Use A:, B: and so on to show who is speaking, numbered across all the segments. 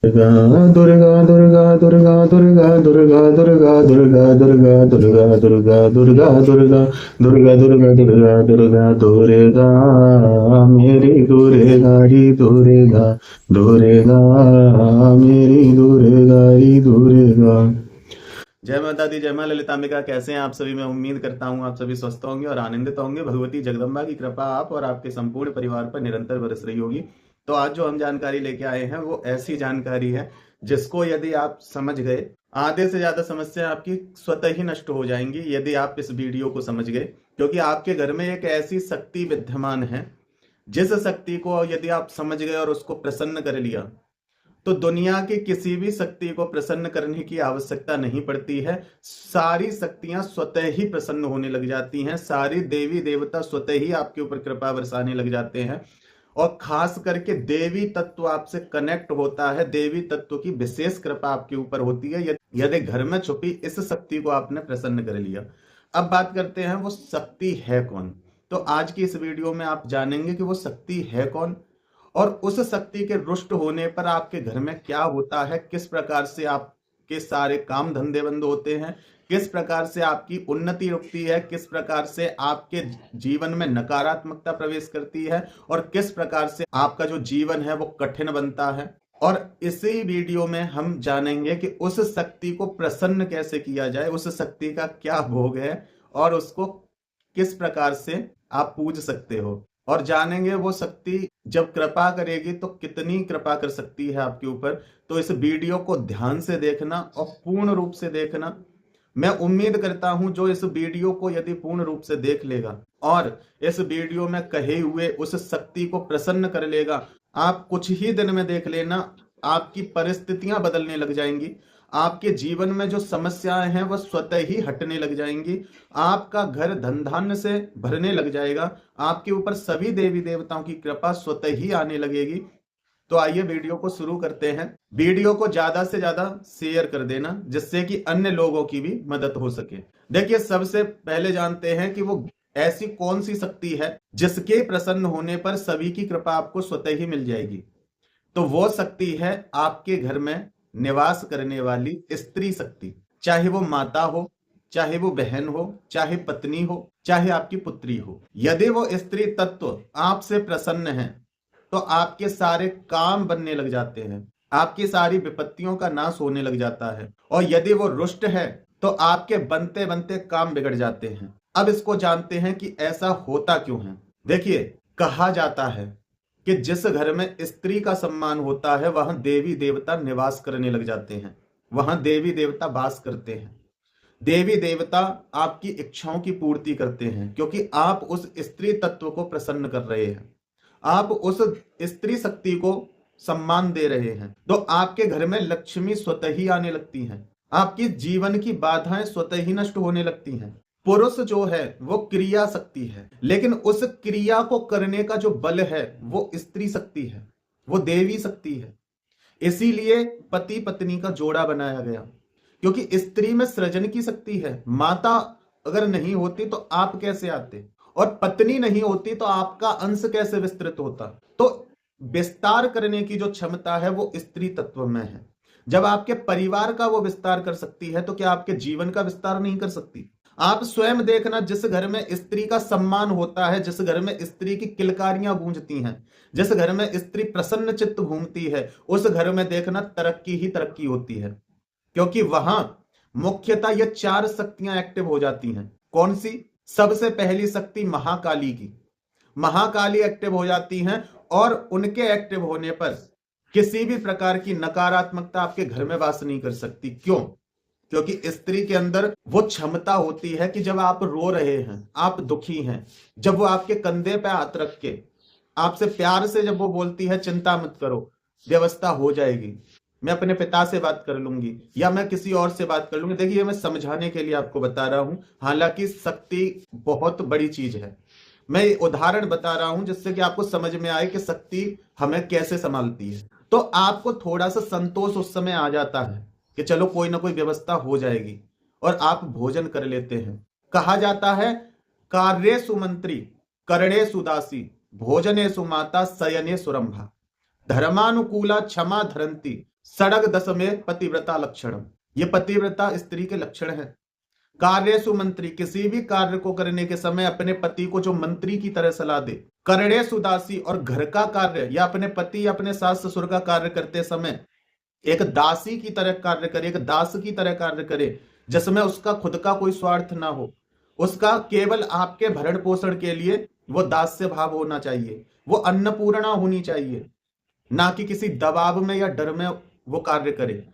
A: दुर्गा दुर्गा दुर्गा दुर्गा दुर्गा दुर्गा दुर्गा दुर्गा दुर्गा दुर्गा दुर्गा दुर्गा दुर्गा दुर्गा दुर्गा दुर्गा दुर्गा दुर्गा मेरी दुर्गा री दुर्गा दुर्गा मेरी दुर्गा री दुर्गा। जय माता दी, जय मां ललितांबिका। कैसे हैं आप सभी? मैं उम्मीद करता हूं आप सभी स्वस्थ होंगे और आनंदित होंगे। भगवती जगदम्बा की कृपा आप और आपके संपूर्ण परिवार पर निरंतर बरस रही होगी। तो आज जो हम जानकारी लेके आए हैं वो ऐसी जानकारी है जिसको यदि आप समझ गए, आधे से ज्यादा समस्या आपकी स्वतः ही नष्ट हो जाएंगी यदि आप इस वीडियो को समझ गए। क्योंकि आपके घर में एक ऐसी शक्ति विद्यमान है जिस शक्ति को यदि आप समझ गए और उसको प्रसन्न कर लिया तो दुनिया की किसी भी शक्ति को प्रसन्न करने की आवश्यकता नहीं पड़ती है। सारी शक्तियां स्वतः ही प्रसन्न होने लग जाती हैं। सारी देवी देवता स्वतः ही आपके ऊपर कृपा बरसाने लग जाते हैं। और खास करके देवी तत्व आपसे कनेक्ट होता है। देवी तत्व की विशेष कृपा आपके ऊपर होती है यदि घर में छुपी इस शक्ति को आपने प्रसन्न कर लिया। अब बात करते हैं वो शक्ति है कौन। तो आज की इस वीडियो में आप जानेंगे कि वो शक्ति है कौन और उस शक्ति के रुष्ट होने पर आपके घर में क्या होता है, किस प्रकार से आपके सारे काम धंधे बंद होते हैं, किस प्रकार से आपकी उन्नति रुकती है, किस प्रकार से आपके जीवन में नकारात्मकता प्रवेश करती है और किस प्रकार से आपका जो जीवन है वो कठिन बनता है। और इसी वीडियो में हम जानेंगे कि उस शक्ति को प्रसन्न कैसे किया जाए, उस शक्ति का क्या भोग है और उसको किस प्रकार से आप पूज सकते हो। और जानेंगे वो शक्ति जब कृपा करेगी तो कितनी कृपा कर सकती है आपके ऊपर। तो इस वीडियो को ध्यान से देखना और पूर्ण रूप से देखना। मैं उम्मीद करता हूं जो इस वीडियो को यदि पूर्ण रूप से देख लेगा और इस वीडियो में कहे हुए उस शक्ति को प्रसन्न कर लेगा, आप कुछ ही दिन में देख लेना आपकी परिस्थितियां बदलने लग जाएंगी। आपके जीवन में जो समस्याएं हैं वह स्वतः ही हटने लग जाएंगी। आपका घर धन धान्य से भरने लग जाएगा। आपके ऊपर सभी देवी देवताओं की कृपा स्वतः ही आने लगेगी। तो आइए वीडियो को शुरू करते हैं। वीडियो को ज्यादा से ज्यादा शेयर कर देना जिससे कि अन्य लोगों की भी मदद हो सके। देखिए, सबसे पहले जानते हैं कि वो ऐसी कौन सी शक्ति है जिसके प्रसन्न होने पर सभी की कृपा आपको स्वतः ही मिल जाएगी। तो वो शक्ति है आपके घर में निवास करने वाली स्त्री शक्ति। चाहे वो माता हो, चाहे वो बहन हो, चाहे पत्नी हो, चाहे आपकी पुत्री हो। यदि वो स्त्री तत्व आपसे प्रसन्न है तो आपके सारे काम बनने लग जाते हैं, आपकी सारी विपत्तियों का नाश होने लग जाता है। और यदि वो रुष्ट है तो आपके बनते बनते काम बिगड़ जाते हैं। अब इसको जानते हैं कि ऐसा होता क्यों है। देखिए, कहा जाता है कि जिस घर में स्त्री का सम्मान होता है वहां देवी देवता निवास करने लग जाते हैं, वहां देवी देवता वास करते हैं। देवी देवता आपकी इच्छाओं की पूर्ति करते हैं क्योंकि आप उस स्त्री तत्व को प्रसन्न कर रहे हैं, आप उस स्त्री शक्ति को सम्मान दे रहे हैं। तो आपके घर में लक्ष्मी स्वतः ही आने लगती हैं, आपकी जीवन की बाधाएं स्वतः ही नष्ट होने लगती हैं। पुरुष जो है वो क्रिया शक्ति है, लेकिन उस क्रिया को करने का जो बल है वो स्त्री शक्ति है, वो देवी शक्ति है। इसीलिए पति पत्नी का जोड़ा बनाया गया, क्योंकि स्त्री में सृजन की शक्ति है। माता अगर नहीं होती तो आप कैसे आते, और पत्नी नहीं होती तो आपका अंश कैसे विस्तृत होता। तो विस्तार करने की जो क्षमता है वो स्त्री तत्व में है। जब आपके परिवार का वो विस्तार कर सकती है तो क्या आपके जीवन का विस्तार नहीं कर सकती? आप स्वयं देखना, जिस घर में स्त्री का सम्मान होता है, जिस घर में स्त्री की किलकारियां गूंजती हैं, जिस घर में स्त्री प्रसन्न चित्त घूमती है, उस घर में देखना तरक्की ही तरक्की होती है। क्योंकि वहां मुख्यतः ये चार शक्तियां एक्टिव हो जाती हैं। कौन सी? सबसे पहली शक्ति महाकाली की। महाकाली एक्टिव हो जाती हैं और उनके एक्टिव होने पर किसी भी प्रकार की नकारात्मकता आपके घर में वास नहीं कर सकती। क्यों? क्योंकि स्त्री के अंदर वो क्षमता होती है कि जब आप रो रहे हैं, आप दुखी हैं, जब वो आपके कंधे पे हाथ रख के आपसे प्यार से जब वो बोलती है चिंता मत करो, व्यवस्था हो जाएगी, मैं अपने पिता से बात कर लूंगी या मैं किसी और से बात कर लूंगी। देखिए, मैं समझाने के लिए आपको बता रहा हूं, हालांकि शक्ति बहुत बड़ी चीज है। मैं उदाहरण बता रहा हूं जिससे कि आपको समझ में आए कि शक्ति हमें कैसे संभालती है। तो आपको थोड़ा सा संतोष उस समय आ जाता है कि चलो कोई ना कोई व्यवस्था हो जाएगी, और आप भोजन कर लेते हैं। कहा जाता है कार्येषु मंत्री करणेषु दासी भोजनेषु माता शयनेषु रंभा धर्मानुकूला क्षमा धरंती सड़ग दस में पतिव्रता लक्षण, ये पतिव्रता स्त्री के लक्षण है। कार्यसु मंत्री, किसी भी कार्य को करने के समय अपने पति को जो मंत्री की तरह सलाह दे। करणेसु दासी, और घर का कार्य या अपने पति या अपने सास ससुर का कार्य करते समय एक दासी की तरह कार्य करे, एक दास की तरह कार्य करे, जिसमें उसका खुद का कोई स्वार्थ ना हो, उसका केवल आपके भरण पोषण के लिए वो दास्य भाव होना चाहिए, वो अन्नपूर्णा होनी चाहिए, ना कि किसी दबाव में या डर में वो कार्य करे।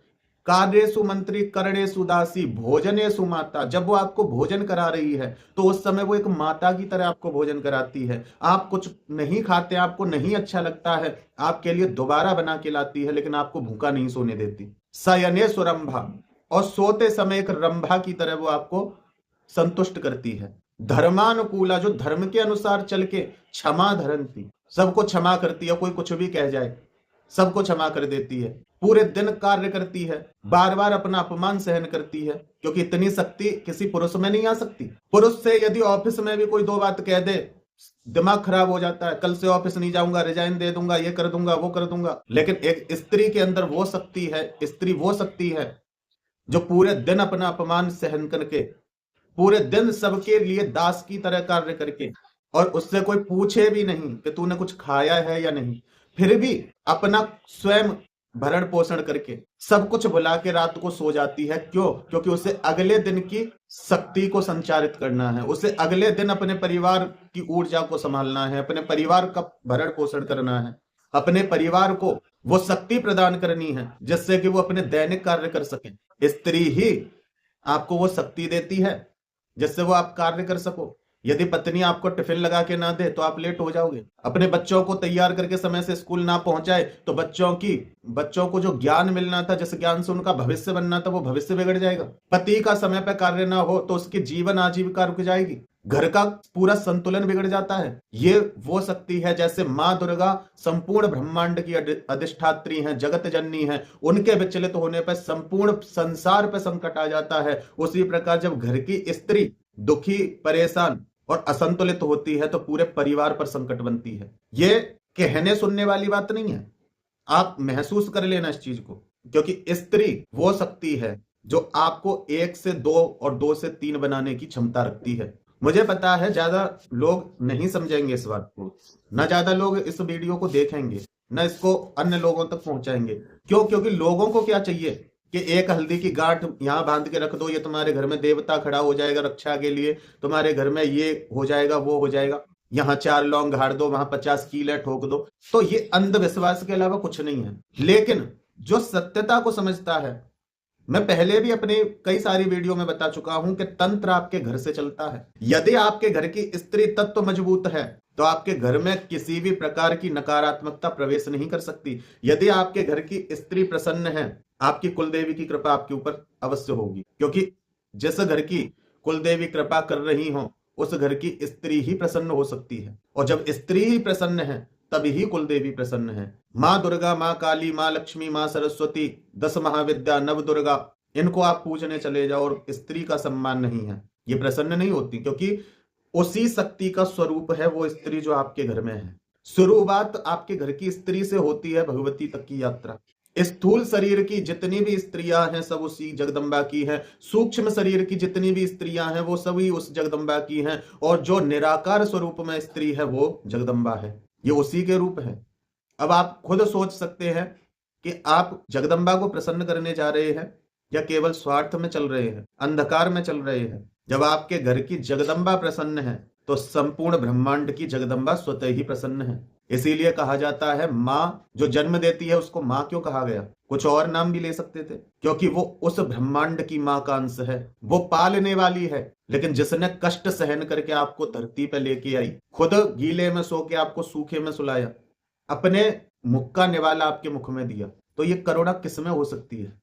A: कार्यसु मंत्री करणेसु दासी भोजनेसु माता, जब वो आपको भोजन करा रही है तो उस समय वो एक माता की तरह आपको भोजन कराती है। आप कुछ नहीं खाते, आपको नहीं अच्छा लगता है, आपके लिए दोबारा बना के लाती है, लेकिन आपको भूखा नहीं सोने देती। शयनेसु रंभा, और सोते समय एक रंभा की तरह वो आपको संतुष्ट करती है। धर्मानुकूला, जो धर्म के अनुसार चल के क्षमा धरंती, सबको क्षमा करती है, कोई कुछ भी कह जाए सबको क्षमा कर देती है। पूरे दिन कार्य करती है, बार बार अपना अपमान सहन करती है, क्योंकि इतनी शक्ति किसी पुरुष में नहीं आ सकती। पुरुष से यदि ऑफिस में भी कोई दो बात कह दे, दिमाग खराब हो जाता है, कल से ऑफिस नहीं जाऊंगा, रिजाइन दे दूंगा, ये कर दूंगा, वो कर दूंगा। लेकिन एक स्त्री के अंदर वो शक्ति है, स्त्री वो शक्ति है जो पूरे दिन अपना अपमान सहन करके, पूरे दिन सबके लिए दास की तरह कार्य करके, और उससे कोई पूछे भी नहीं कि तूने कुछ खाया है या नहीं, फिर भी अपना स्वयं भरण पोषण करके सब कुछ भुला के रात को सो जाती है। क्यों? क्योंकि उसे अगले दिन की शक्ति को संचारित करना है, उसे अगले दिन अपने परिवार की ऊर्जा को संभालना है, अपने परिवार का भरण पोषण करना है, अपने परिवार को वो शक्ति प्रदान करनी है जिससे कि वो अपने दैनिक कार्य कर सके। स्त्री ही आपको वो शक्ति देती है जिससे वो आप कार्य कर सको। यदि पत्नी आपको टिफिन लगा के ना दे तो आप लेट हो जाओगे। अपने बच्चों को तैयार करके समय से स्कूल ना पहुंचाए तो बच्चों को जो ज्ञान मिलना था, जिस ज्ञान से उनका भविष्य बनना था, वो भविष्य बिगड़ जाएगा। पति का समय पर कार्य ना हो तो उसकी जीवन आजीविका रुक जाएगी, घर का पूरा संतुलन बिगड़ जाता है। ये वो शक्ति है, जैसे माँ दुर्गा संपूर्ण ब्रह्मांड की अधिष्ठात्री हैं, जगत जननी हैं, उनके विचलित होने पर संपूर्ण संसार पर संकट आ जाता है। उसी प्रकार जब घर की स्त्री दुखी, परेशान और असंतुलित होती है तो पूरे परिवार पर संकट बनती है। ये कहने सुनने वाली बात नहीं है, आप महसूस कर लेना इस चीज को, क्योंकि स्त्री वो शक्ति है जो आपको 1 से 2 और 2 से 3 बनाने की क्षमता रखती है। मुझे पता है ज्यादा लोग नहीं समझेंगे इस बात को, ना ज्यादा लोग इस वीडियो को देखेंगे, ना इसको अन्य लोगों तक पहुंचाएंगे। क्यों? क्योंकि लोगों को क्या चाहिए कि एक हल्दी की गांठ यहां बांध के रख दो, ये तुम्हारे घर में देवता खड़ा हो जाएगा रक्षा के लिए, तुम्हारे घर में ये हो जाएगा, वो हो जाएगा, यहाँ 4 लौंग गाड़ दो, वहां 50 कीले ठोक दो। तो ये अंधविश्वास के अलावा कुछ नहीं है। लेकिन जो सत्यता को समझता है, मैं पहले भी अपने कई सारी वीडियो में बता चुका हूं कि तंत्र आपके घर से चलता है। यदि आपके घर की स्त्री तत्व मजबूत है तो आपके घर में किसी भी प्रकार की नकारात्मकता प्रवेश नहीं कर सकती। यदि आपके घर की स्त्री प्रसन्न है, आपकी कुलदेवी की कृपा आपके ऊपर अवश्य होगी, क्योंकि जिस घर की कुलदेवी कृपा कर रही हो उस घर की स्त्री ही प्रसन्न हो सकती है, और जब स्त्री ही प्रसन्न है तभी ही कुलदेवी प्रसन्न है। माँ दुर्गा, माँ काली, माँ लक्ष्मी, माँ सरस्वती, 10 महाविद्या, नव दुर्गा, इनको आप पूजने चले जाओ और स्त्री का सम्मान नहीं है, ये प्रसन्न नहीं होती, क्योंकि उसी शक्ति का स्वरूप है वो स्त्री जो आपके घर में है। शुरुआत आपके घर की स्त्री से होती है भगवती तक की यात्रा। स्थूल शरीर की जितनी भी स्त्रियां हैं सब उसी जगदम्बा की हैं, सूक्ष्म शरीर की जितनी भी स्त्रियां हैं वो सभी उस जगदम्बा की हैं, और जो निराकार स्वरूप में स्त्री है वो जगदम्बा है, ये उसी के रूप है। अब आप खुद सोच सकते हैं कि आप जगदम्बा को प्रसन्न करने जा रहे हैं या केवल स्वार्थ में चल रहे हैं, अंधकार में चल रहे हैं। जब आपके घर की जगदम्बा प्रसन्न है तो संपूर्ण ब्रह्मांड की जगदम्बा स्वतः ही प्रसन्न है। इसीलिए कहा जाता है माँ जो जन्म देती है उसको माँ क्यों कहा गया? कुछ और नाम भी ले सकते थे, क्योंकि वो उस ब्रह्मांड की माँ का अंश है, वो पालने वाली है। लेकिन जिसने कष्ट सहन करके आपको धरती पे लेके आई, खुद गीले में सो के आपको सूखे में सुलाया, अपने मुख का निवाला आपके मुख में दिया, तो ये करुणा किसमें हो सकती है?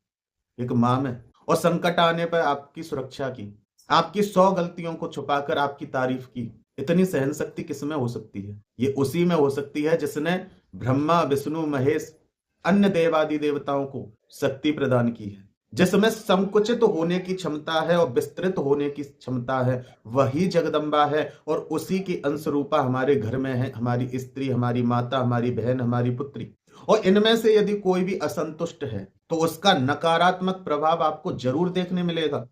A: एक माँ में। और संकट आने पर आपकी सुरक्षा की, आपकी 100 गलतियों को छुपाकर आपकी तारीफ की, इतनी सहन शक्ति किसमें हो सकती है? ये उसी में हो सकती है जिसने ब्रह्मा, विष्णु, महेश, अन्य देवादि देवताओं को शक्ति प्रदान की है। जिसमें संकुचित होने की क्षमता है और विस्तृत होने की क्षमता है, वही जगदम्बा है। और उसी की अंश रूपा हमारे घर में है, हमारी स्त्री, हमारी माता, हमारी बहन, हमारी पुत्री। और इनमें से यदि कोई भी असंतुष्ट है तो उसका नकारात्मक प्रभाव आपको जरूर देखने मिलेगा।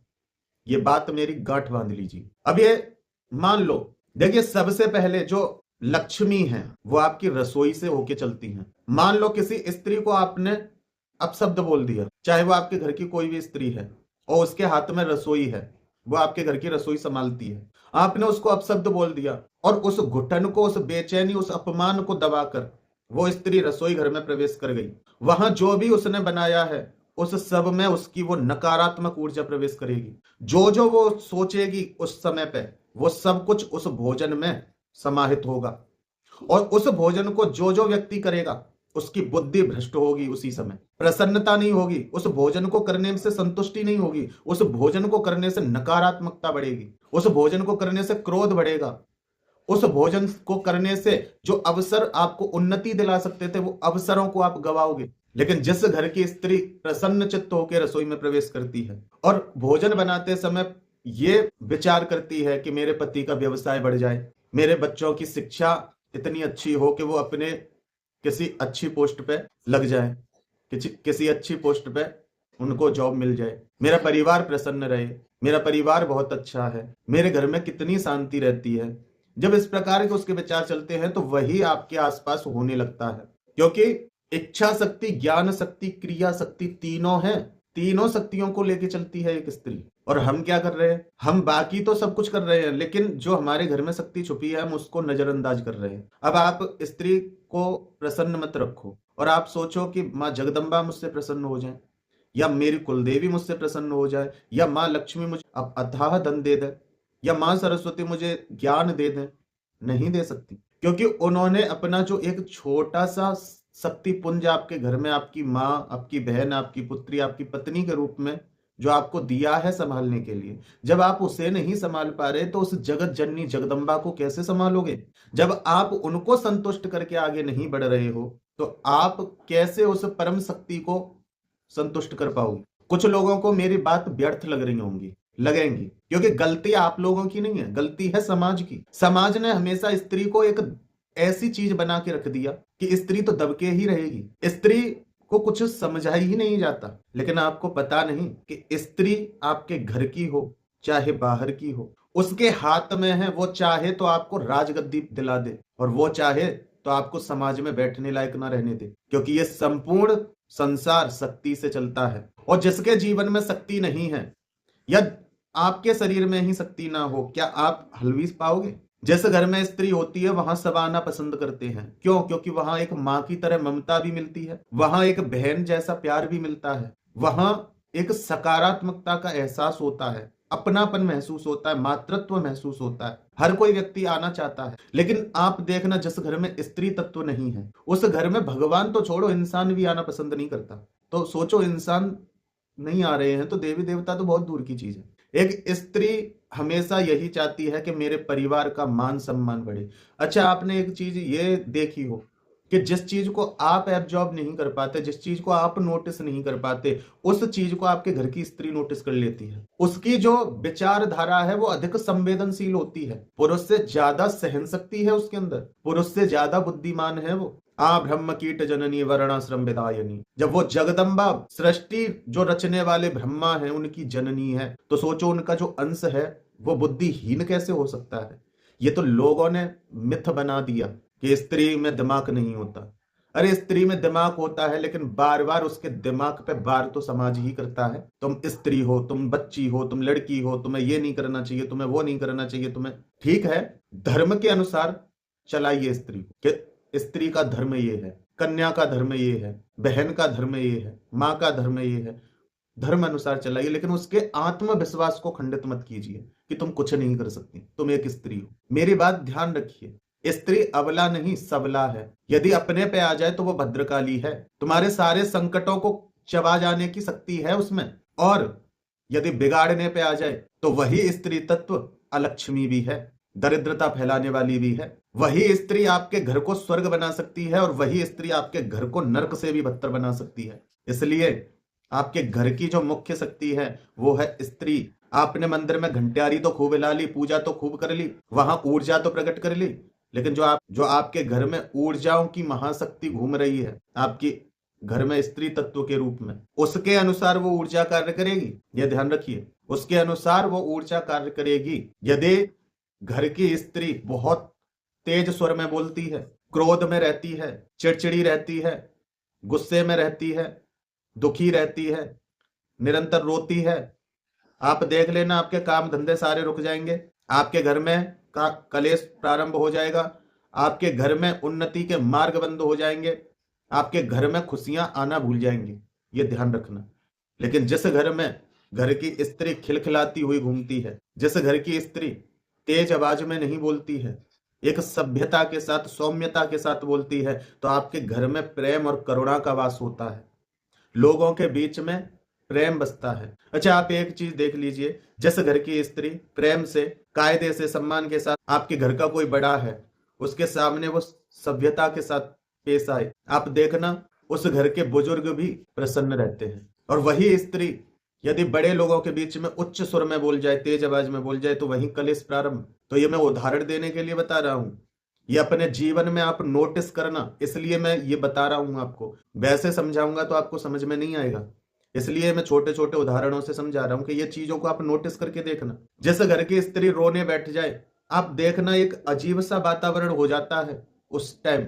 A: ये बात मेरी गांठ बांध लीजिए। अब ये मान लो, देखिए सबसे पहले जो लक्ष्मी है वो आपकी रसोई से होके चलती है। मान लो किसी स्त्री को आपने अपशब्द बोल दिया, चाहे वो आपके घर की कोई भी स्त्री है और उसके हाथ में रसोई है, वो आपके घर की रसोई संभालती है, आपने उसको अपशब्द बोल दिया और उस घुटन को, उस बेचैनी, उस अपमान को दबाकर वो स्त्री रसोई घर में प्रवेश कर गई। वहां जो भी उसने बनाया है उस सब में उसकी वो नकारात्मक ऊर्जा प्रवेश करेगी। जो जो वो सोचेगी उस समय पे वो सब कुछ उस भोजन में समाहित होगा और उस भोजन को जो जो व्यक्ति करेगा उसकी बुद्धि भ्रष्ट होगी, उसी समय प्रसन्नता नहीं होगी, उस भोजन को करने से संतुष्टि नहीं होगी, उस भोजन को करने से नकारात्मकता बढ़ेगी, उस भोजन को करने से क्रोध बढ़ेगा, उस भोजन को करने से जो अवसर आपको उन्नति दिला सकते थे वो अवसरों को आप गवाओगे। लेकिन जिस घर की स्त्री प्रसन्न चित्त होकर रसोई में प्रवेश करती है और भोजन बनाते समय ये विचार करती है कि मेरे पति का व्यवसाय बढ़ जाए, मेरे बच्चों की शिक्षा इतनी अच्छी हो कि वो अपने किसी अच्छी पोस्ट पे लग जाए, किसी अच्छी पोस्ट पे उनको जॉब मिल जाए, मेरा परिवार प्रसन्न रहे, मेरा परिवार बहुत अच्छा है, मेरे घर में कितनी शांति रहती है। जब इस प्रकार के उसके विचार चलते हैं तो वही आपके आसपास होने लगता है, क्योंकि इच्छा शक्ति, ज्ञान शक्ति, क्रिया शक्ति तीनों है, तीनों शक्तियों को लेके चलती है एक स्त्री। और हम क्या कर रहे हैं, हम बाकी तो सब कुछ कर रहे हैं लेकिन जो हमारे घर में शक्ति छुपी है हम उसको नजरअंदाज कर रहे हैं। अब आप स्त्री को प्रसन्न मत रखो और आप सोचो कि माँ जगदम्बा मुझसे प्रसन्न हो जाए या मेरी कुलदेवी मुझसे प्रसन्न हो जाए या माँ लक्ष्मी मुझे अब अथाह धन दे दे या माँ सरस्वती मुझे ज्ञान दे दे। नहीं दे सकती, क्योंकि उन्होंने अपना जो एक छोटा सा शक्ति पुंज आपके घर में आपकी माँ, आपकी बहन, आपकी पुत्री, आपकी पत्नी के रूप में जो आपको दिया है संभालने के लिए, जब आप उसे नहीं संभाल पा रहे तो उस जगत जननी जगदम्बा को कैसे संभालोगे? जब आप उनको संतुष्ट करके आगे नहीं बढ़ रहे हो तो आप कैसे उस परम शक्ति को संतुष्ट कर पाओगे? कुछ लोगों को मेरी बात व्यर्थ लग रही होंगी, लगेंगी, क्योंकि गलती आप लोगों की नहीं है, गलती है समाज की। समाज ने हमेशा स्त्री को एक ऐसी चीज बना के रख दिया कि स्त्री तो दबके ही रहेगी, स्त्री को कुछ समझा ही नहीं जाता। लेकिन आपको पता नहीं कि स्त्री आपके घर की हो चाहे बाहर की हो, उसके हाथ में है। वो चाहे तो आपको राजगद्दी दिला दे और वो चाहे तो आपको समाज में बैठने लायक ना रहने दे, क्योंकि ये संपूर्ण संसार शक्ति से चलता है। और जिसके जीवन में शक्ति नहीं है या आपके शरीर में ही शक्ति ना हो, क्या आप हलवी पाओगे? जिस घर में स्त्री होती है वहां सब आना पसंद करते हैं। क्यों? क्योंकि वहां एक माँ की तरह ममता भी मिलती है, वहां एक बहन जैसा प्यार भी मिलता है, वहां एक सकारात्मकता का एहसास होता है, अपनापन महसूस होता है, मातृत्व महसूस होता है। हर कोई व्यक्ति आना चाहता है। लेकिन आप देखना, जिस घर में स्त्री तत्व नहीं है उस घर में भगवान तो छोड़ो, इंसान भी आना पसंद नहीं करता। तो सोचो, इंसान नहीं आ रहे हैं तो देवी देवता तो बहुत दूर की चीज है। एक स्त्री हमेशा यही चाहती है कि मेरे परिवार का मान सम्मान बढ़े। अच्छा, आपने एक चीज ये देखी हो कि जिस चीज को आप एब्जॉर्ब नहीं कर पाते, जिस चीज को आप नोटिस नहीं कर पाते, उस चीज को आपके घर की स्त्री नोटिस कर लेती है। उसकी जो विचारधारा है वो अधिक संवेदनशील होती है, पुरुष से ज्यादा सहन शक्ति है उसके अंदर, पुरुष से ज्यादा बुद्धिमान है वो। आ ब्रह्म कीट जननी वर्णाश्रम विदायनी, जब वो जगदम्बा सृष्टि जो रचने वाले ब्रह्मा है उनकी जननी है, तो सोचो उनका जो अंश है वो बुद्धिहीन कैसे हो सकता है? ये तो लोगों ने मिथ बना दिया कि स्त्री में दिमाग नहीं होता। अरे स्त्री में दिमाग होता है, लेकिन बार बार उसके दिमाग पे बार तो समाज ही करता है। तुम स्त्री हो, तुम बच्ची हो, तुम लड़की हो, तुम्हें ये नहीं करना चाहिए, तुम्हें वो नहीं करना चाहिए, तुम्हें ठीक है। धर्म के अनुसार चलाइए स्त्री को, स्त्री का धर्म ये है, कन्या का धर्म ये है, बहन का धर्म ये है, माँ का धर्म ये है, धर्म अनुसार चलाइए। लेकिन उसके आत्मविश्वास को खंडित मत कीजिए कि तुम कुछ नहीं कर सकती, तुम एक स्त्री हो। मेरी बात ध्यान रखिए, स्त्री अबला नहीं सबला है। यदि अपने पे आ जाए तो वो भद्रकाली है, तुम्हारे सारे संकटों को चबा जाने की शक्ति है उसमें। और यदि बिगाड़ने पे आ जाए तो वही स्त्री तत्व अलक्ष्मी भी है, दरिद्रता फैलाने वाली भी है। वही स्त्री आपके घर को स्वर्ग बना सकती है और वही स्त्री आपके घर को नरक से भी बदतर बना सकती है। इसलिए आपके घर की जो मुख्य शक्ति है वो है स्त्री। आपने मंदिर में घंटियारी तो खूब हिला ली, पूजा तो खूब कर ली, वहां ऊर्जा तो प्रकट कर ली, लेकिन जो आपके घर में ऊर्जाओं की महाशक्ति घूम रही है, आपकी घर में स्त्री तत्व के रूप में, उसके अनुसार वो ऊर्जा कार्य करेगी। यह ध्यान रखिए, उसके अनुसार वो ऊर्जा कार्य करेगी। यदि घर की स्त्री बहुत तेज स्वर में बोलती है, क्रोध में रहती है, चिड़चिड़ी रहती है, गुस्से में रहती है, दुखी रहती है, निरंतर रोती है, आप देख लेना आपके काम धंधे सारे रुक जाएंगे, आपके घर में कलेश प्रारंभ हो जाएगा, आपके घर में उन्नति के मार्ग बंद हो जाएंगे, आपके घर में खुशियां आना भूल जाएंगी। ये ध्यान रखना। लेकिन जिस घर में घर की स्त्री खिलखिलाती हुई घूमती है, जिस घर की स्त्री तेज आवाज में नहीं बोलती है, एक सभ्यता के साथ, सौम्यता के साथ बोलती है, तो आपके घर में प्रेम और करुणा का वास होता है, लोगों के बीच में प्रेम बसता है। अच्छा, आप एक चीज देख लीजिए, जिस घर की स्त्री प्रेम से, कायदे से, सम्मान के साथ आपके घर का कोई बड़ा है, उसके सामने वो सभ्यता के साथ पेश आए, आप देखना उस घर के बुजुर्ग भी प्रसन्न रहते हैं। और वही स्त्री यदि बड़े लोगों के बीच में उच्च सुर में बोल जाए, तेज आवाज में बोल जाए, तो वही कलेश प्रारंभ। तो ये मैं उदाहरण देने के लिए बता रहा हूं, ये अपने जीवन में आप नोटिस करना, इसलिए मैं ये बता रहा हूं आपको। वैसे समझाऊंगा तो आपको समझ में नहीं आएगा, इसलिए मैं छोटे छोटे उदाहरणों से समझा रहा हूं कि ये चीजों को आप नोटिस करके देखना। जैसे घर की स्त्री रोने बैठ जाए, आप देखना एक अजीब सा वातावरण हो जाता है उस टाइम,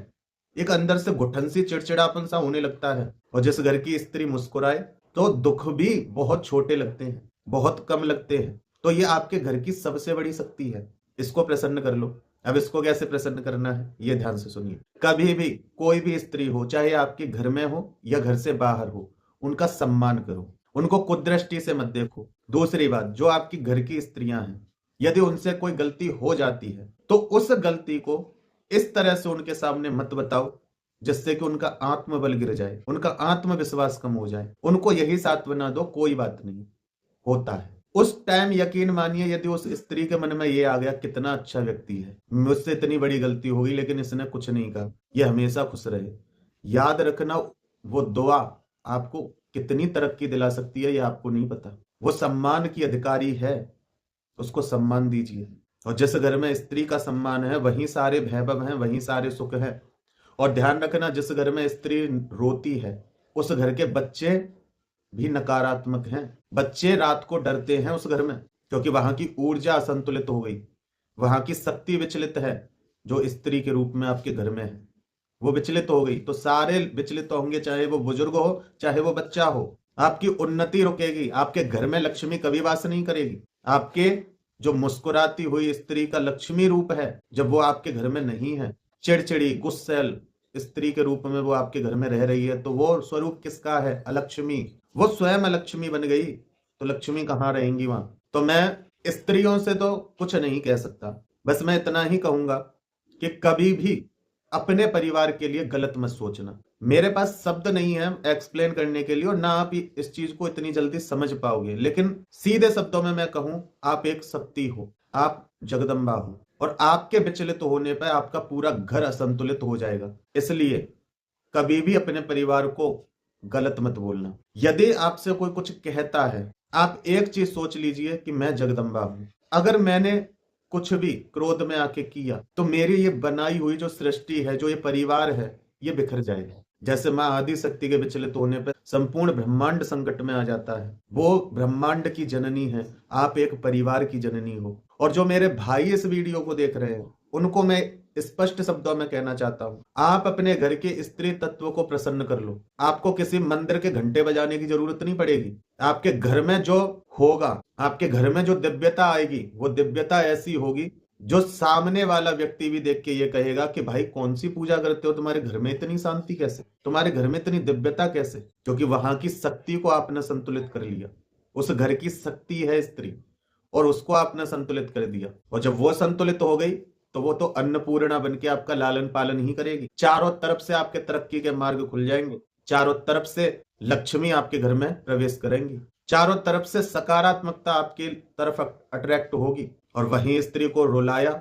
A: एक अंदर से घुटन सी, चिड़चिड़ापन सा होने लगता है। और जिस घर की स्त्री मुस्कुराए तो दुख भी बहुत छोटे लगते हैं, बहुत कम लगते हैं। तो ये आपके घर की सबसे बड़ी शक्ति है, इसको प्रसन्न कर लो। अब इसको कैसे प्रसन्न करना है, ये ध्यान से सुनिए। कभी भी कोई भी स्त्री हो, चाहे आपके घर में हो या घर से बाहर हो, उनका सम्मान करो, उनको कुदृष्टि से मत देखो। दूसरी बात, जो आपकी घर की स्त्रियां हैं, यदि उनसे कोई गलती हो जाती है तो उस गलती को इस तरह से उनके सामने मत बताओ जिससे कि उनका आत्मबल गिर जाए, उनका आत्मविश्वास कम हो जाए। उनको यही सांत्वना दो, कोई बात नहीं, होता है। उस टाइम यकीन मानिए, यदि उस स्त्री के मन में ये आ गया, कितना अच्छा व्यक्ति है, मुझसे इतनी बड़ी गलती हो गई लेकिन इसने कुछ नहीं कहा, ये हमेशा खुश रहे। याद रखना, वो दुआ आपको कितनी तरक्की दिला सकती है ये आपको नहीं पता। वो सम्मान की अधिकारी है, उसको सम्मान दीजिए। और जिस घर में स्त्री का सम्मान है, वहीं सारे वैभव हैं, वहीं सारे सुख है। और ध्यान रखना, जिस घर में स्त्री रोती है, उस घर के बच्चे भी नकारात्मक हैं। बच्चे रात को डरते हैं उस घर में, क्योंकि वहां की ऊर्जा असंतुलित हो गई, वहां की शक्ति विचलित है, जो स्त्री के रूप में आपके घर में है, वो विचलित हो गई। तो सारे विचलित होंगे, चाहे वो बुजुर्ग हो, चाहे वो बच्चा हो। आपकी उन्नति रुकेगी, आपके घर में लक्ष्मी कभी वास नहीं करेगी। आपके जो मुस्कुराती हुई स्त्री का लक्ष्मी रूप है, जब वो आपके घर में नहीं है, चिड़चिड़ी, गुस्सैल स्त्री के रूप में वो आपके घर में रह रही है, तो वो स्वरूप किसका है? अलक्ष्मी। वो स्वयं अलक्ष्मी बन गई, तो लक्ष्मी कहाँ रहेंगी वहां। तो मैं स्त्रियों से तो कुछ नहीं कह सकता, बस मैं इतना ही कहूंगा कि कभी भी अपने परिवार के लिए गलत मत सोचना। मेरे पास शब्द नहीं है एक्सप्लेन करने के लिए, और ना आप इस चीज को इतनी जल्दी समझ पाओगे, लेकिन सीधे शब्दों में मैं कहूं, आप एक शक्ति हो, आप जगदम्बा हो, और आपके विचलित होने पर आपका पूरा घर असंतुलित हो जाएगा। इसलिए कभी भी अपने परिवार को गलत मत बोलना। यदि आपसे कोई कुछ कहता है, आप एक चीज सोच लीजिए कि मैं जगदम्बा हूं, अगर मैंने कुछ भी क्रोध में आके किया तो मेरी ये बनाई हुई जो सृष्टि है, जो ये परिवार है, ये बिखर जाएगा। जैसे मां आदि शक्ति के विचलित होने पर संपूर्ण ब्रह्मांड संकट में आ जाता है। वो ब्रह्मांड की जननी है, आप एक परिवार की जननी हो। और जो मेरे भाई इस वीडियो को देख रहे हैं, उनको मैं स्पष्ट शब्दों में कहना चाहता हूं, आप अपने घर के स्त्री तत्व को प्रसन्न कर लो। आपको किसी मंदिर के घंटे बजाने की जरूरत नहीं पड़ेगी। आपके घर में जो होगा, आपके घर में जो दिव्यता आएगी, वो दिव्यता ऐसी होगी जो सामने वाला व्यक्ति भी देख के ये कहेगा कि भाई कौन सी पूजा करते हो, तुम्हारे घर में इतनी शांति कैसे, तुम्हारे घर में इतनी दिव्यता कैसे? क्योंकि वहां की शक्ति को आपने संतुलित कर लिया। उस घर की शक्ति है स्त्री, और उसको आपने संतुलित कर दिया। और जब वो संतुलित हो गई तो वो तो अन्नपूर्णा बन के आपका लालन पालन ही करेगी। चारों तरफ से आपके तरक्की के मार्ग खुल जाएंगे, चारों तरफ से लक्ष्मी आपके घर में प्रवेश करेंगी, चारों तरफ से सकारात्मकता आपकी तरफ अट्रैक्ट होगी। और वहीं स्त्री को रुलाया,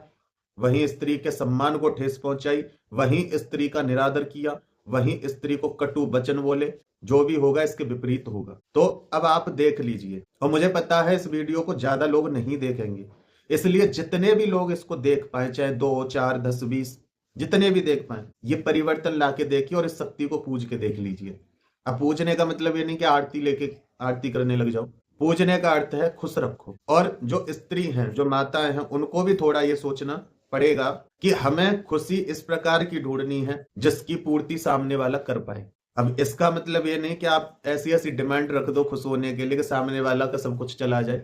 A: वहीं स्त्री के सम्मान को ठेस पहुंचाई, वहीं स्त्री का निरादर किया, वहीं स्त्री को कटु वचन बोले, जो भी होगा इसके विपरीत होगा। तो अब आप देख लीजिए, और मुझे पता है इस वीडियो को ज्यादा लोग नहीं देखेंगे, इसलिए जितने भी लोग इसको देख पाए, चाहे 2, 4, 10, 20, जितने भी देख पाए, ये परिवर्तन लाके देखिए और इस शक्ति को पूज के देख लीजिए। अब पूजने का मतलब ये नहीं कि आरती लेके आरती करने लग जाओ। पूजने का अर्थ है खुश रखो। और जो स्त्री हैं, जो माताएं हैं, उनको भी थोड़ा ये सोचना पड़ेगा कि हमें खुशी इस प्रकार की ढूंढनी है जिसकी पूर्ति सामने वाला कर पाए। अब इसका मतलब ये नहीं कि आप ऐसी ऐसी डिमांड रख दो खुश होने के लिए कि सामने वाला का सब कुछ चला जाए,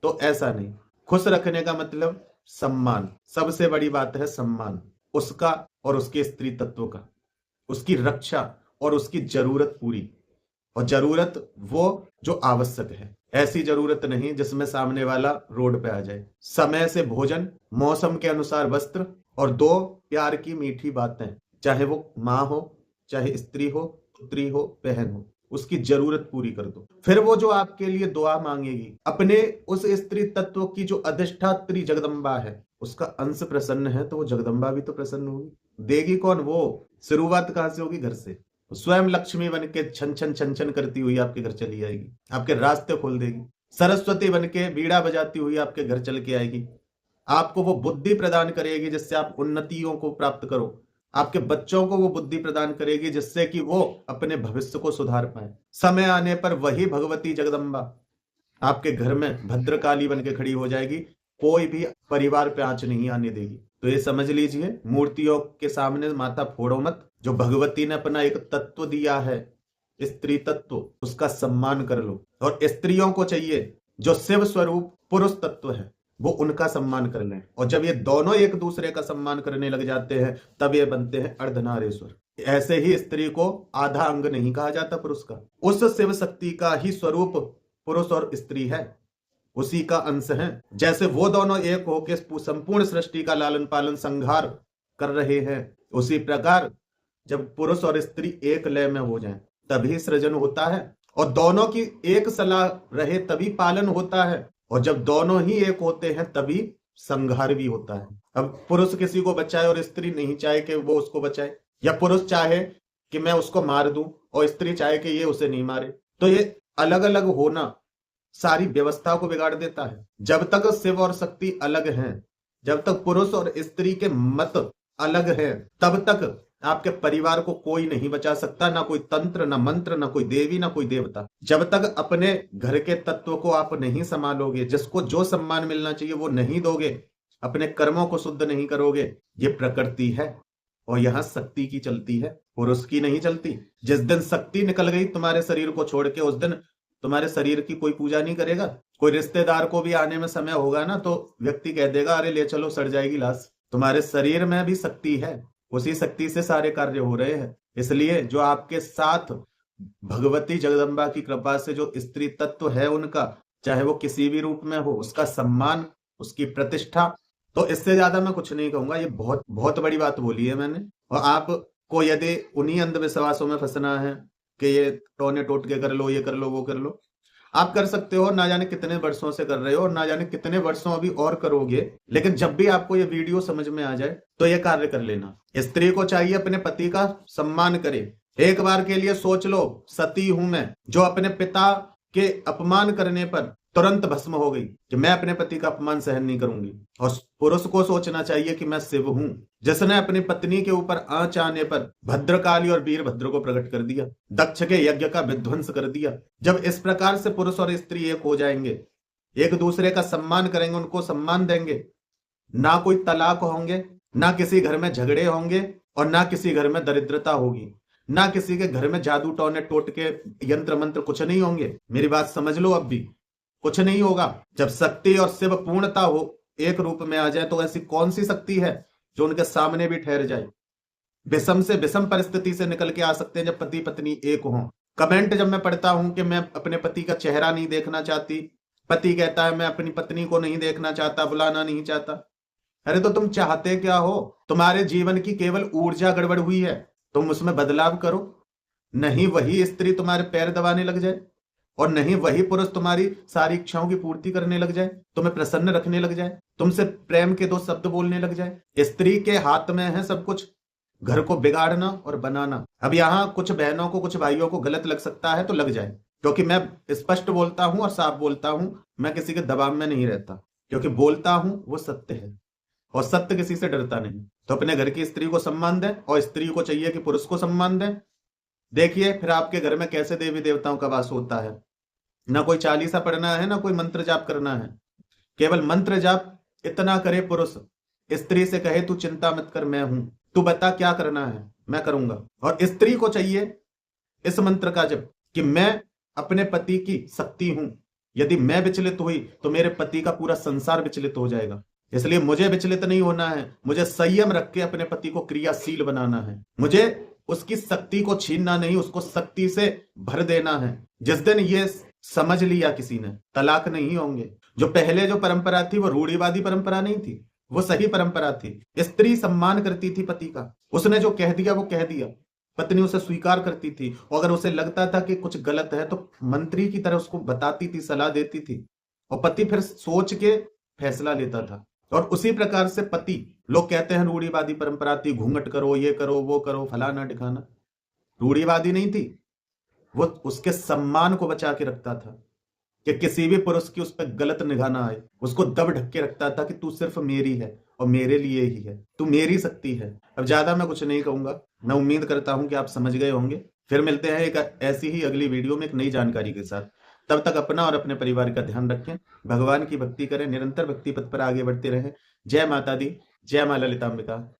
A: तो ऐसा नहीं। खुश रखने का मतलब सम्मान, सबसे बड़ी बात है सम्मान, उसका और उसके स्त्री तत्व का, उसकी रक्षा और उसकी जरूरत पूरी। और जरूरत वो जो आवश्यक है, ऐसी जरूरत नहीं जिसमें सामने वाला रोड पे आ जाए। समय से भोजन, मौसम के अनुसार वस्त्र और दो प्यार की मीठी बातें, चाहे वो माँ हो, चाहे स्त्री हो, पुत्री हो, बहन हो, उसकी जरूरत पूरी कर दो। फिर वो जो आपके लिए दुआ मांगेगी, अपने उस स्त्री तत्व की जो अधिष्ठात्री जगदम्बा है, उसका अंश प्रसन्न है तो वो जगदम्बा भी तो प्रसन्न होगी। देगी कौन? वो। शुरुआत कहां से होगी? घर से। स्वयं लक्ष्मी बन के छन छन छन छन करती हुई आपके घर चली आएगी, आपके रास्ते खोल देगी। सरस्वती बन के बीड़ा बजाती हुई आपके घर चल के आएगी। आपको वो बुद्धि प्रदान करेगी जिससे आप उन्नतियों को प्राप्त करो। आपके बच्चों को वो बुद्धि प्रदान करेगी जिससे कि वो अपने भविष्य को सुधार पाए। समय आने पर वही भगवती जगदम्बा आपके घर में भद्रकाली बन के खड़ी हो जाएगी, कोई भी परिवार पे आंच नहीं आने देगी। तो ये समझ लीजिए, मूर्तियों के सामने माथा फोड़ो मत। जो भगवती ने अपना एक तत्व दिया है, स्त्री तत्व, उसका सम्मान कर लो। और स्त्रियों को चाहिए जो शिव स्वरूप पुरुष तत्व है, वो उनका सम्मान कर लें। और जब ये दोनों एक दूसरे का सम्मान करने लग जाते हैं, तब ये बनते हैं अर्धनारीश्वर। ऐसे ही स्त्री को आधा अंग नहीं कहा जाता पुरुष का। उस शिव शक्ति का ही स्वरूप पुरुष और स्त्री है, उसी का अंश है। जैसे वो दोनों एक होकर संपूर्ण सृष्टि का लालन पालन संहार कर रहे हैं, उसी प्रकार जब पुरुष और स्त्री एक लय में हो जाएं, तभी सृजन होता है। और दोनों की एक सलाह रहे तभी पालन होता है। और जब दोनों ही एक होते हैं तभी संहार भी होता है। अब पुरुष किसी को बचाए और स्त्री नहीं चाहे कि वो उसको बचाए, या पुरुष चाहे कि मैं उसको मार दूं और स्त्री चाहे कि ये उसे नहीं मारे, तो ये अलग अलग होना सारी व्यवस्था को बिगाड़ देता है। जब तक शिव और शक्ति अलग हैं, जब तक पुरुष और स्त्री के मत अलग हैं, तब तक आपके परिवार को कोई नहीं बचा सकता, ना कोई तंत्र, ना मंत्र, ना कोई देवी, ना कोई देवता। जब तक अपने घर के तत्व को आप नहीं संभालोगे, जिसको जो सम्मान मिलना चाहिए वो नहीं दोगे, अपने कर्मों को शुद्ध नहीं करोगे, ये प्रकृति है और यहाँ शक्ति की चलती है, पुरुष की नहीं चलती। जिस दिन शक्ति निकल गई तुम्हारे शरीर को छोड़ के, उस दिन तुम्हारे शरीर की कोई पूजा नहीं करेगा। कोई रिश्तेदार को भी आने में समय होगा ना, तो व्यक्ति कह देगा अरे ले चलो, सड़ जाएगी लाश। तुम्हारे शरीर में भी शक्ति है, उसी शक्ति से सारे कार्य हो रहे हैं। इसलिए जो आपके साथ भगवती जगदम्बा की कृपा से जो स्त्री तत्व है उनका, चाहे वो किसी भी रूप में हो, उसका सम्मान, उसकी प्रतिष्ठा, तो इससे ज्यादा मैं कुछ नहीं कहूंगा। ये बहुत बहुत बड़ी बात बोली है मैंने। और आपको यदि उन्हीं अंधविश्वासों में फंसना है कि ये टोने टोटके कर लो, ये कर लो, वो कर लो, आप कर सकते हो, ना जाने कितने वर्षों से कर रहे हो और ना जाने कितने वर्षों अभी और करोगे। लेकिन जब भी आपको ये वीडियो समझ में आ जाए तो ये कार्य कर लेना। स्त्री को चाहिए अपने पति का सम्मान करे। एक बार के लिए सोच लो, सती हूं मैं, जो अपने पिता के अपमान करने पर तुरंत भस्म हो गई कि मैं अपने पति का अपमान सहन नहीं करूंगी। और पुरुष को सोचना चाहिए कि मैं शिव हूं, जिसने अपनी पत्नी के ऊपर आंच आने पर भद्रकाली और वीरभद्र को प्रकट कर दिया, दक्ष के यज्ञ का विध्वंस कर दिया। जब इस प्रकार से पुरुष और स्त्री एक हो जाएंगे, एक दूसरे का सम्मान करेंगे, उनको सम्मान देंगे, ना कोई तलाक होंगे, ना किसी घर में झगड़े होंगे और ना किसी घर में दरिद्रता होगी, ना किसी के घर में जादू टोने टोटके यंत्र मंत्र कुछ नहीं होंगे। मेरी बात समझ लो, अब भी कुछ नहीं होगा। जब शक्ति और शिव पूर्णता हो, एक रूप में आ जाए, तो ऐसी कौन सी शक्ति है जो उनके सामने भी ठहर जाए। विषम से विषम परिस्थिति से निकल के आ सकते हैं जब पति पत्नी एक हों। कमेंट जब मैं पढ़ता हूं कि मैं अपने पति का चेहरा नहीं देखना चाहती, पति कहता है मैं अपनी पत्नी को नहीं देखना चाहता, बुलाना नहीं चाहता। अरे तो तुम चाहते क्या हो? तुम्हारे जीवन की केवल ऊर्जा गड़बड़ हुई है, तुम उसमें बदलाव करो। नहीं वही स्त्री तुम्हारे पैर दबाने लग जाए और नहीं वही पुरुष तुम्हारी सारी इच्छाओं की पूर्ति करने लग जाए, तुम्हें प्रसन्न रखने लग जाए, तुमसे प्रेम के दो शब्द बोलने लग जाए। स्त्री के हाथ में है सब कुछ, घर को बिगाड़ना और बनाना। अब यहाँ कुछ बहनों को, कुछ भाइयों को गलत लग सकता है तो लग जाए, क्योंकि मैं स्पष्ट बोलता हूं और साफ बोलता हूं। मैं किसी के दबाव में नहीं रहता, क्योंकि बोलता हूं वो सत्य है और सत्य किसी से डरता नहीं। तो अपने घर की स्त्री को सम्मान दें और स्त्री को चाहिए कि पुरुष को सम्मान दें। देखिए फिर आपके घर में कैसे देवी देवताओं का वास होता है। ना कोई चालीसा पढ़ना है, ना कोई मंत्र जाप करना है, केवल मंत्र जाप इतना करे पुरुष, स्त्री से कहे तू चिंता मत कर मैं हूं, तू बता क्या करना है मैं करूंगा। और स्त्री को चाहिए इस मंत्र का जप कि मैं अपने पति की शक्ति हूं, यदि मैं विचलित हुई तो मेरे पति का पूरा संसार विचलित हो जाएगा, इसलिए मुझे विचलित नहीं होना है, मुझे संयम रख के अपने पति को क्रियाशील बनाना है, मुझे उसकी शक्ति को छीनना नहीं, उसको शक्ति से भर देना है। जिस दिन ये समझ लिया किसी ने, तलाक नहीं होंगे। जो पहले जो परंपरा थी वो रूढ़िवादी परंपरा नहीं थी, वो सही परंपरा थी। स्त्री सम्मान करती थी पति का, उसने जो कह दिया वो कह दिया, पत्नी उसे स्वीकार करती थी, और अगर उसे लगता था कि कुछ गलत है तो मंत्री की तरह उसको बताती थी, सलाह देती थी, और पति फिर सोच के फैसला लेता था। और उसी प्रकार से पति, लोग कहते हैं रूढ़िवादी परंपरा थी, घूंघट करो, ये करो, वो करो, फलाना ढिकाना, रूढ़िवादी नहीं थी, वो उसके सम्मान को बचा के रखता था कि किसी भी पुरुष की उस पर गलत निगाह ना आए, उसको दब ढक के रखता था कि तू सिर्फ मेरी है और मेरे लिए ही है, तू मेरी शक्ति है। अब ज्यादा मैं कुछ नहीं कहूंगा, मैं उम्मीद करता हूं कि आप समझ गए होंगे। फिर मिलते हैं एक ऐसी ही अगली वीडियो में एक नई जानकारी के साथ। तब तक अपना और अपने परिवार का ध्यान रखें, भगवान की भक्ति करें, निरंतर भक्ति पथ पर आगे बढ़ते रहें। जय माता दी, जय मां ललितांबिका।